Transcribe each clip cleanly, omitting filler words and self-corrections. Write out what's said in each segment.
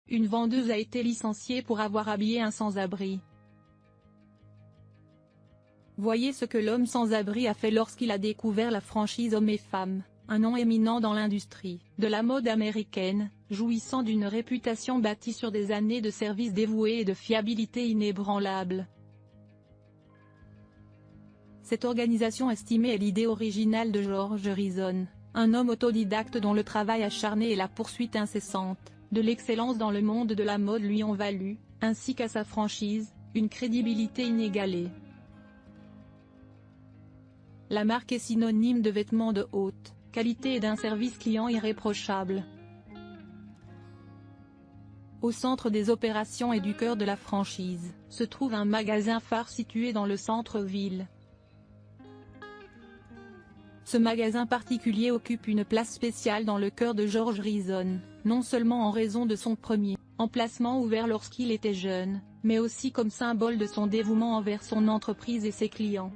Une vendeuse a été licenciée pour avoir habillé un sans-abri. Voyez ce que l'homme sans-abri a fait lorsqu'il a découvert la franchise Hommes et Femmes, un nom éminent dans l'industrie de la mode américaine, jouissant d'une réputation bâtie sur des années de service dévoué et de fiabilité inébranlable. Cette organisation estimée est l'idée originale de George Reason, un homme autodidacte dont le travail acharné et la poursuite incessante de l'excellence dans le monde de la mode lui ont valu, ainsi qu'à sa franchise, une crédibilité inégalée. La marque est synonyme de vêtements de haute qualité et d'un service client irréprochable. Au centre des opérations et du cœur de la franchise, se trouve un magasin phare situé dans le centre-ville. Ce magasin particulier occupe une place spéciale dans le cœur de George Reason, non seulement en raison de son premier emplacement ouvert lorsqu'il était jeune, mais aussi comme symbole de son dévouement envers son entreprise et ses clients.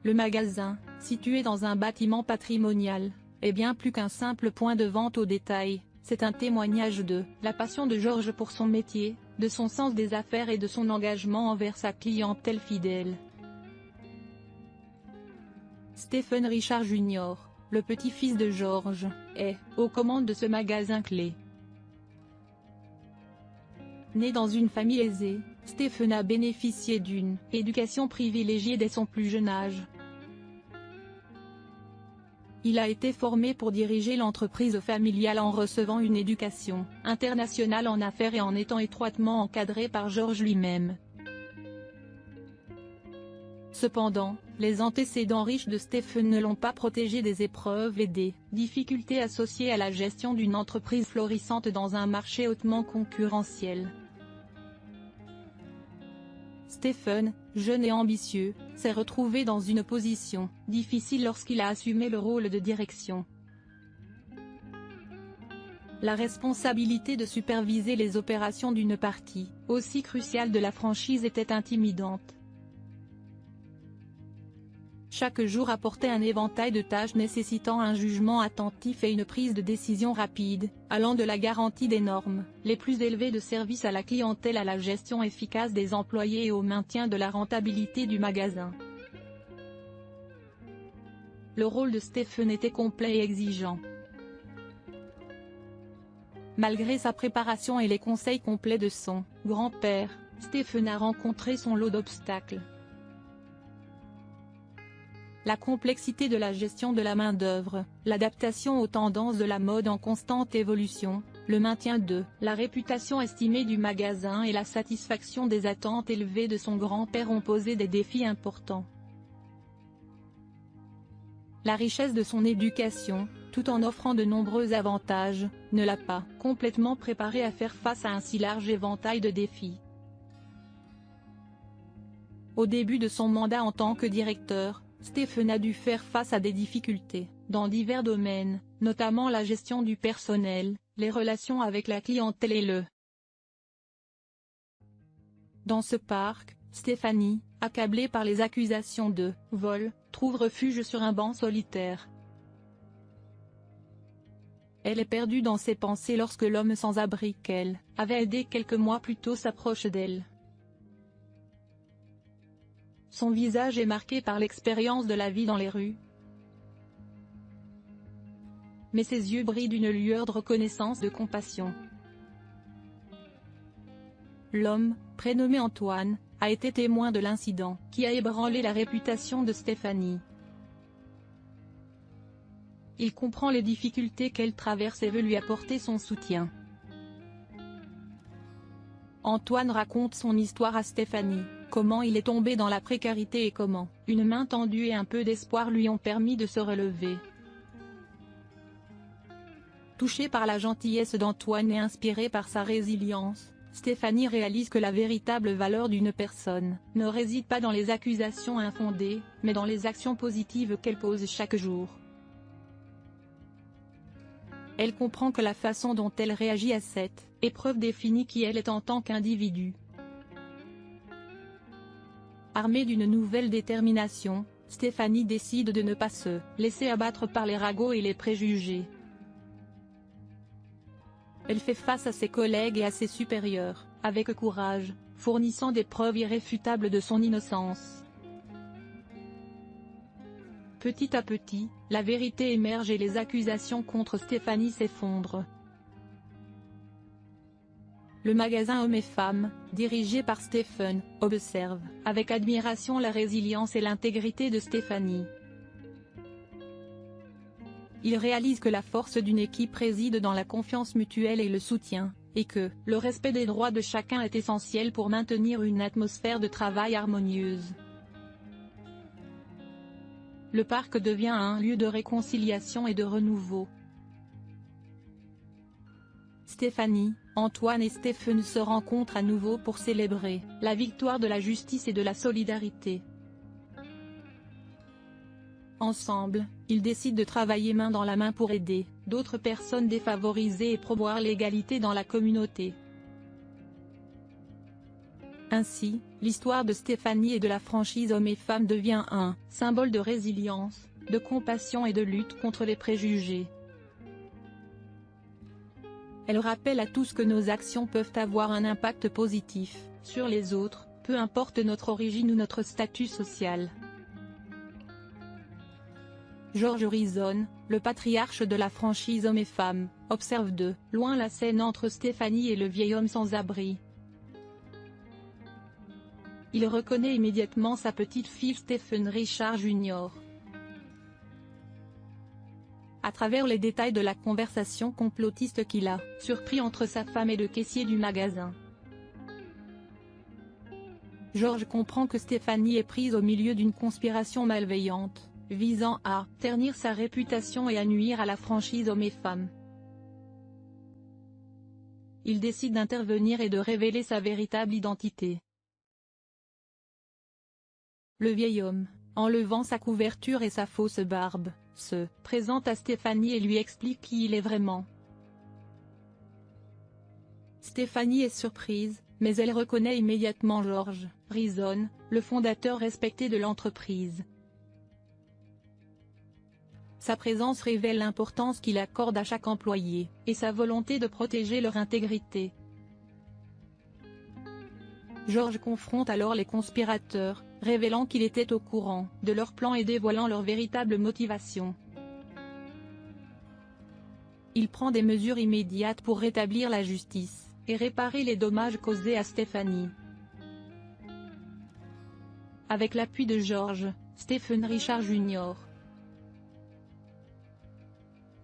Le magasin, situé dans un bâtiment patrimonial, est bien plus qu'un simple point de vente au détail, c'est un témoignage de la passion de George pour son métier, de son sens des affaires et de son engagement envers sa clientèle fidèle. Stephen Richard Jr., le petit-fils de George, est aux commandes de ce magasin clé. Né dans une famille aisée, Stephen a bénéficié d'une éducation privilégiée dès son plus jeune âge. Il a été formé pour diriger l'entreprise familiale en recevant une éducation internationale en affaires et en étant étroitement encadré par George lui-même. Cependant, les antécédents riches de Stephen ne l'ont pas protégé des épreuves et des difficultés associées à la gestion d'une entreprise florissante dans un marché hautement concurrentiel. Stephen, jeune et ambitieux, s'est retrouvé dans une position difficile lorsqu'il a assumé le rôle de direction. La responsabilité de superviser les opérations d'une partie aussi cruciale de la franchise était intimidante. Chaque jour apportait un éventail de tâches nécessitant un jugement attentif et une prise de décision rapide, allant de la garantie des normes les plus élevées de service à la clientèle à la gestion efficace des employés et au maintien de la rentabilité du magasin. Le rôle de Stephen était complet et exigeant. Malgré sa préparation et les conseils complets de son grand-père, Stephen a rencontré son lot d'obstacles. La complexité de la gestion de la main-d'œuvre, l'adaptation aux tendances de la mode en constante évolution, le maintien de la réputation estimée du magasin et la satisfaction des attentes élevées de son grand-père ont posé des défis importants. La richesse de son éducation, tout en offrant de nombreux avantages, ne l'a pas complètement préparé à faire face à un si large éventail de défis. Au début de son mandat en tant que directeur, Stephen a dû faire face à des difficultés dans divers domaines, notamment la gestion du personnel, les relations avec la clientèle et le. Dans ce parc, Stephanie, accablée par les accusations de vol, trouve refuge sur un banc solitaire. Elle est perdue dans ses pensées lorsque l'homme sans abri qu'elle avait aidé quelques mois plus tôt s'approche d'elle. Son visage est marqué par l'expérience de la vie dans les rues. Mais ses yeux brillent d'une lueur de reconnaissance, de compassion. L'homme, prénommé Antoine, a été témoin de l'incident qui a ébranlé la réputation de Stephanie. Il comprend les difficultés qu'elle traverse et veut lui apporter son soutien. Antoine raconte son histoire à Stephanie, comment il est tombé dans la précarité et comment une main tendue et un peu d'espoir lui ont permis de se relever. Touchée par la gentillesse d'Antoine et inspirée par sa résilience, Stephanie réalise que la véritable valeur d'une personne ne réside pas dans les accusations infondées, mais dans les actions positives qu'elle pose chaque jour. Elle comprend que la façon dont elle réagit à cette épreuve définit qui elle est en tant qu'individu. Armée d'une nouvelle détermination, Stephanie décide de ne pas se laisser abattre par les ragots et les préjugés. Elle fait face à ses collègues et à ses supérieurs, avec courage, fournissant des preuves irréfutables de son innocence. Petit à petit, la vérité émerge et les accusations contre Stéphanie s'effondrent. Le magasin Hommes et Femmes, dirigé par Stephen, observe avec admiration la résilience et l'intégrité de Stéphanie. Il réalise que la force d'une équipe réside dans la confiance mutuelle et le soutien, et que le respect des droits de chacun est essentiel pour maintenir une atmosphère de travail harmonieuse. Le parc devient un lieu de réconciliation et de renouveau. Stéphanie, Antoine et Stephen se rencontrent à nouveau pour célébrer la victoire de la justice et de la solidarité. Ensemble, ils décident de travailler main dans la main pour aider d'autres personnes défavorisées et promouvoir l'égalité dans la communauté. Ainsi, l'histoire de Stéphanie et de la franchise Hommes et Femmes devient un symbole de résilience, de compassion et de lutte contre les préjugés. Elle rappelle à tous que nos actions peuvent avoir un impact positif sur les autres, peu importe notre origine ou notre statut social. George Reason, le patriarche de la franchise Hommes et Femmes, observe de loin la scène entre Stéphanie et le vieil homme sans abri. Il reconnaît immédiatement sa petite-fille Stephen Richard Jr. À travers les détails de la conversation complotiste qu'il a surpris entre sa femme et le caissier du magasin. George comprend que Stéphanie est prise au milieu d'une conspiration malveillante, visant à ternir sa réputation et à nuire à la franchise Hommes et Femmes. Il décide d'intervenir et de révéler sa véritable identité. Le vieil homme, enlevant sa couverture et sa fausse barbe, se présente à Stéphanie et lui explique qui il est vraiment. Stéphanie est surprise, mais elle reconnaît immédiatement George Reason, le fondateur respecté de l'entreprise. Sa présence révèle l'importance qu'il accorde à chaque employé, et sa volonté de protéger leur intégrité. George confronte alors les conspirateurs, révélant qu'il était au courant de leur plan et dévoilant leur véritable motivation. Il prend des mesures immédiates pour rétablir la justice, et réparer les dommages causés à Stéphanie. Avec l'appui de George, Stephen Richard Jr.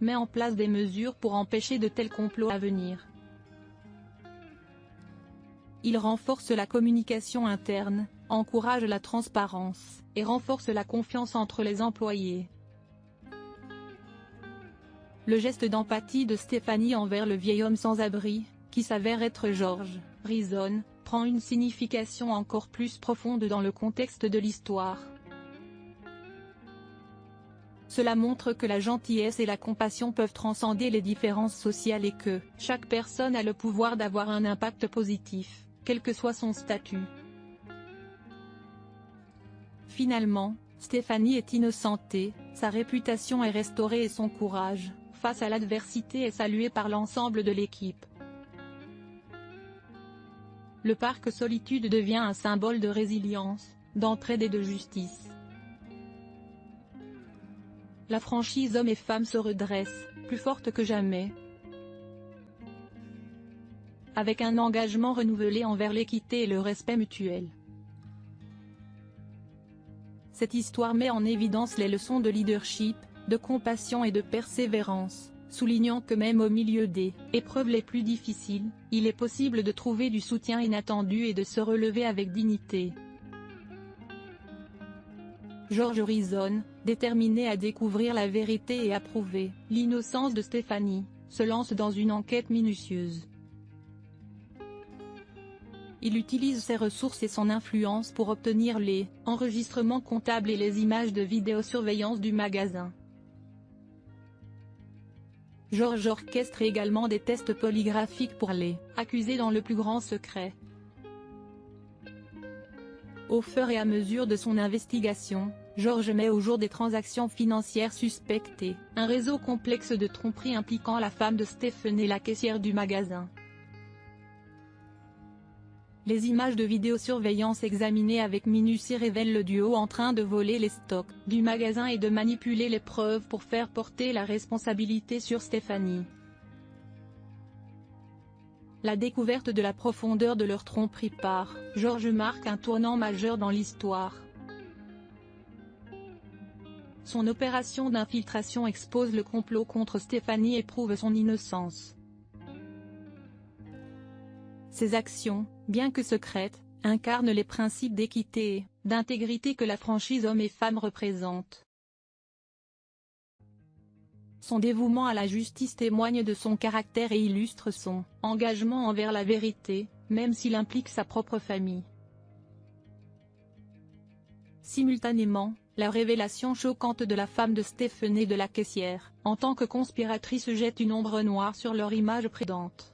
met en place des mesures pour empêcher de tels complots à venir. Il renforce la communication interne, encourage la transparence, et renforce la confiance entre les employés. Le geste d'empathie de Stéphanie envers le vieil homme sans abri, qui s'avère être George Reason, prend une signification encore plus profonde dans le contexte de l'histoire. Cela montre que la gentillesse et la compassion peuvent transcender les différences sociales et que chaque personne a le pouvoir d'avoir un impact positif, quel que soit son statut. Finalement, Stéphanie est innocentée, sa réputation est restaurée et son courage, face à l'adversité, est salué par l'ensemble de l'équipe. Le parc Solitude devient un symbole de résilience, d'entraide et de justice. La franchise Hommes et Femmes se redresse, plus forte que jamais. Avec un engagement renouvelé envers l'équité et le respect mutuel. Cette histoire met en évidence les leçons de leadership, de compassion et de persévérance, soulignant que même au milieu des épreuves les plus difficiles, il est possible de trouver du soutien inattendu et de se relever avec dignité. George Reason, déterminé à découvrir la vérité et à prouver l'innocence de Stéphanie, se lance dans une enquête minutieuse. Il utilise ses ressources et son influence pour obtenir les enregistrements comptables et les images de vidéosurveillance du magasin. George orchestre également des tests polygraphiques pour les accusés dans le plus grand secret. Au fur et à mesure de son investigation, Georges met au jour des transactions financières suspectées, un réseau complexe de tromperies impliquant la femme de Stephen et la caissière du magasin. Les images de vidéosurveillance examinées avec minutie révèlent le duo en train de voler les stocks du magasin et de manipuler les preuves pour faire porter la responsabilité sur Stéphanie. La découverte de la profondeur de leur tromperie par Georges marque un tournant majeur dans l'histoire. Son opération d'infiltration expose le complot contre Stéphanie et prouve son innocence. Ses actions, bien que secrètes, incarnent les principes d'équité et d'intégrité que la franchise hommes et femmes représente. Son dévouement à la justice témoigne de son caractère et illustre son engagement envers la vérité, même s'il implique sa propre famille. Simultanément, la révélation choquante de la femme de Stephen et de la caissière, en tant que conspiratrice, jette une ombre noire sur leur image précédente.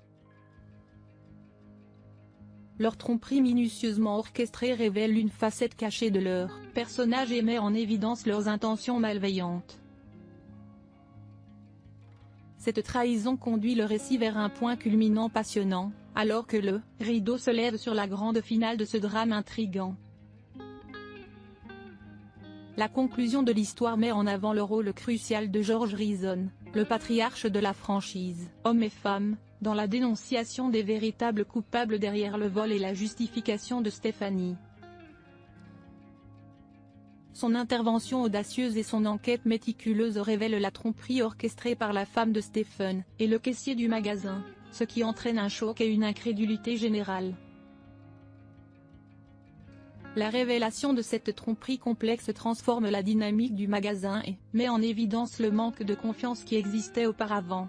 Leur tromperie minutieusement orchestrée révèle une facette cachée de leur personnage et met en évidence leurs intentions malveillantes. Cette trahison conduit le récit vers un point culminant passionnant, alors que le rideau se lève sur la grande finale de ce drame intrigant. La conclusion de l'histoire met en avant le rôle crucial de George Reason, le patriarche de la franchise, hommes et femmes, dans la dénonciation des véritables coupables derrière le vol et la justification de Stéphanie. Son intervention audacieuse et son enquête méticuleuse révèlent la tromperie orchestrée par la femme de Stephen et le caissier du magasin, ce qui entraîne un choc et une incrédulité générale. La révélation de cette tromperie complexe transforme la dynamique du magasin et met en évidence le manque de confiance qui existait auparavant.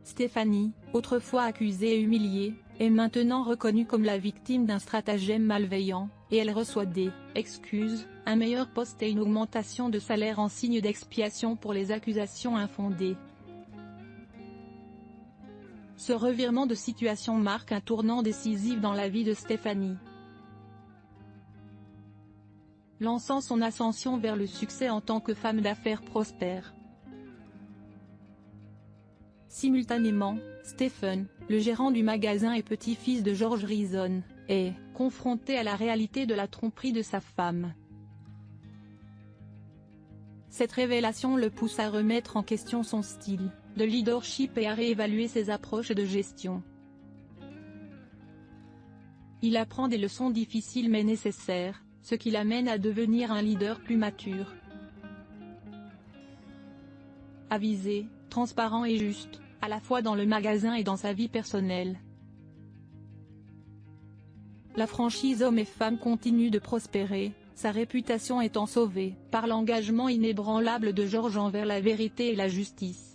Stéphanie, autrefois accusée et humiliée, est maintenant reconnue comme la victime d'un stratagème malveillant, et elle reçoit des excuses, un meilleur poste et une augmentation de salaire en signe d'expiation pour les accusations infondées. Ce revirement de situation marque un tournant décisif dans la vie de Stéphanie, lançant son ascension vers le succès en tant que femme d'affaires prospère. Simultanément, Stephen, le gérant du magasin et petit-fils de George Reason, est confronté à la réalité de la tromperie de sa femme. Cette révélation le pousse à remettre en question son style de leadership et à réévaluer ses approches de gestion. Il apprend des leçons difficiles mais nécessaires, ce qui l'amène à devenir un leader plus mature, avisé, transparent et juste, à la fois dans le magasin et dans sa vie personnelle. La franchise hommes et femmes continue de prospérer, sa réputation étant sauvée par l'engagement inébranlable de George envers la vérité et la justice.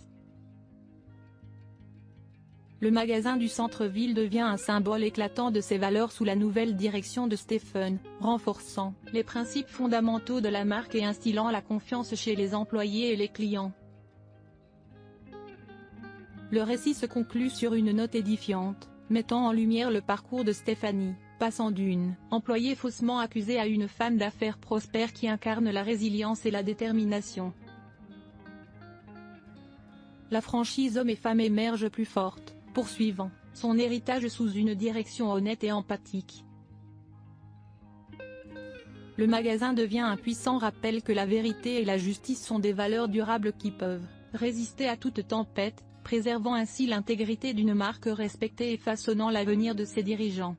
Le magasin du centre-ville devient un symbole éclatant de ses valeurs sous la nouvelle direction de Stephen, renforçant les principes fondamentaux de la marque et instillant la confiance chez les employés et les clients. Le récit se conclut sur une note édifiante, mettant en lumière le parcours de Stéphanie, passant d'une employée faussement accusée à une femme d'affaires prospère qui incarne la résilience et la détermination. La franchise hommes et femmes émerge plus forte, poursuivant son héritage sous une direction honnête et empathique. Le magasin devient un puissant rappel que la vérité et la justice sont des valeurs durables qui peuvent résister à toute tempête, préservant ainsi l'intégrité d'une marque respectée et façonnant l'avenir de ses dirigeants.